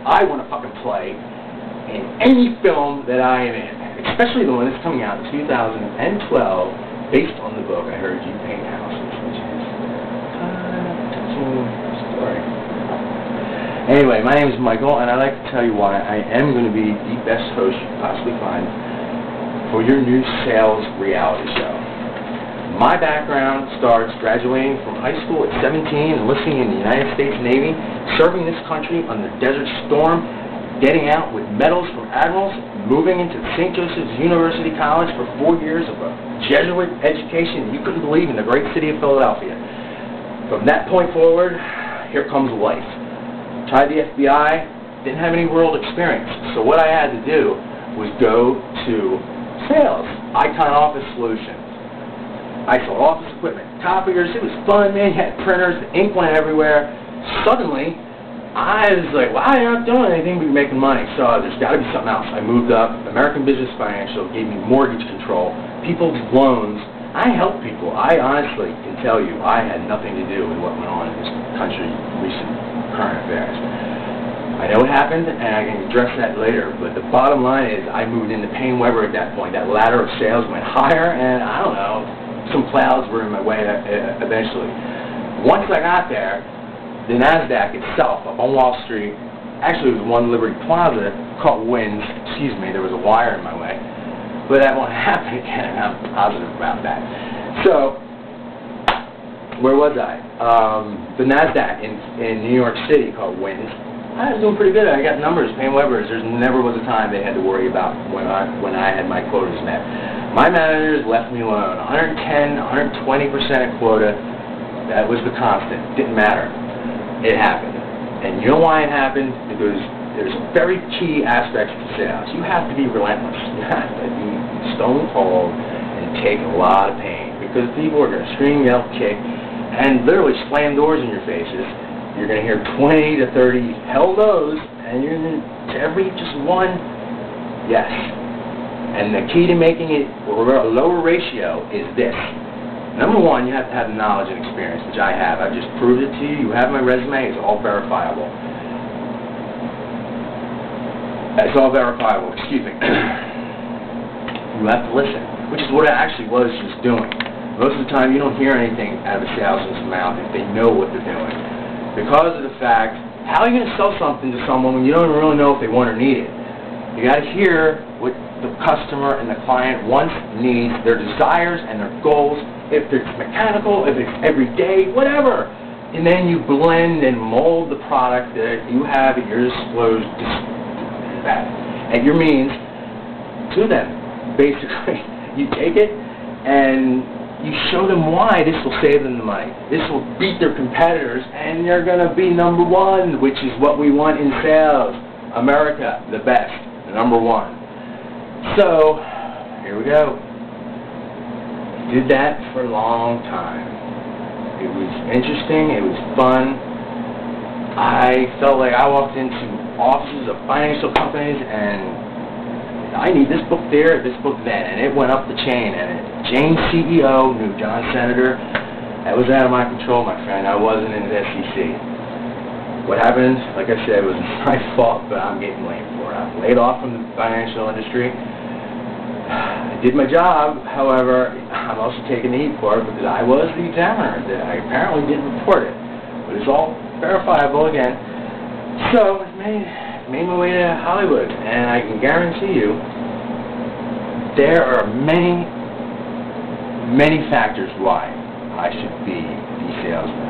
I want to fucking play in any film that I am in, especially the one that's coming out in 2012, based on the book I Heard You Paint Houses, which is kind of a touching story. Anyway, my name is Michael, and I'd like to tell you why I am going to be the best host you can possibly find for your new sales reality show. My background starts graduating from high school at 17, enlisting in the United States Navy, serving this country under Desert Storm, getting out with medals from admirals, moving into St. Joseph's University College for 4 years of a Jesuit education you couldn't believe in the great city of Philadelphia. From that point forward, here comes life. Tried the FBI, didn't have any world experience, so what I had to do was go to sales, Icon Office Solutions. I sold office equipment, copiers, it was fun, man, you had printers, the ink went everywhere. Suddenly, I was like, wow, you're not doing anything but you're making money, so there's got to be something else. I moved up, American Business Financial gave me mortgage control, people's loans. I helped people. I honestly can tell you, I had nothing to do with what went on in this country, recent current affairs. I know what happened, and I can address that later, but the bottom line is I moved into PaineWebber at that point. That ladder of sales went higher, and I don't know, some clouds were in my way eventually. Once I got there, the NASDAQ itself, up on Wall Street, actually it was One Liberty Plaza, caught winds. Excuse me, there was a wire in my way. But that won't happen again, and I'm positive about that. So, where was I? The NASDAQ in New York City caught winds. I was doing pretty good. I got numbers, PaineWebber. There never was a time they had to worry about when I had my quotas met. My managers left me alone. 110, 120% of quota, that was the constant. Didn't matter. It happened. And you know why it happened? Because there's very key aspects to sales. You have to be relentless. You have to be stone cold and take a lot of pain. Because people are going to scream, yell, kick, and literally slam doors in your faces. You're going to hear 20 to 30 hell no's, and you're going to every just one yes. And the key to making it a lower ratio is this. Number one, you have to have the knowledge and experience, which I have. I've just proved it to you. You have my resume. It's all verifiable. It's all verifiable. Excuse me. You have to listen, which is what I actually was just doing. Most of the time, you don't hear anything out of a salesman's mouth if they know what they're doing. Because of the fact, how are you going to sell something to someone when you don't really know if they want or need it? You got to hear what the customer and the client wants, needs, their desires and their goals, if it's mechanical, if it's everyday, whatever. And then you blend and mold the product that you have at your disposal, at your means, to them. Basically, you take it and you show them why this will save them the money. This will beat their competitors, and they're going to be number one, which is what we want in sales. America, the best, number one. So, here we go. Did that for a long time. It was interesting, it was fun. I felt like I walked into offices of financial companies and I need this book there, this book then, and it went up the chain, and James CEO knew John Senator. That was out of my control, my friend. I wasn't in the SEC. What happened, like I said, was my fault, but I'm getting blamed for it. I'm laid off from the financial industry. I did my job, however, I'm also taking the heat for it because I was the examiner. I apparently didn't report it, but it's all verifiable again. So, I made my way to Hollywood, and I can guarantee you there are many factors why I should be the salesman.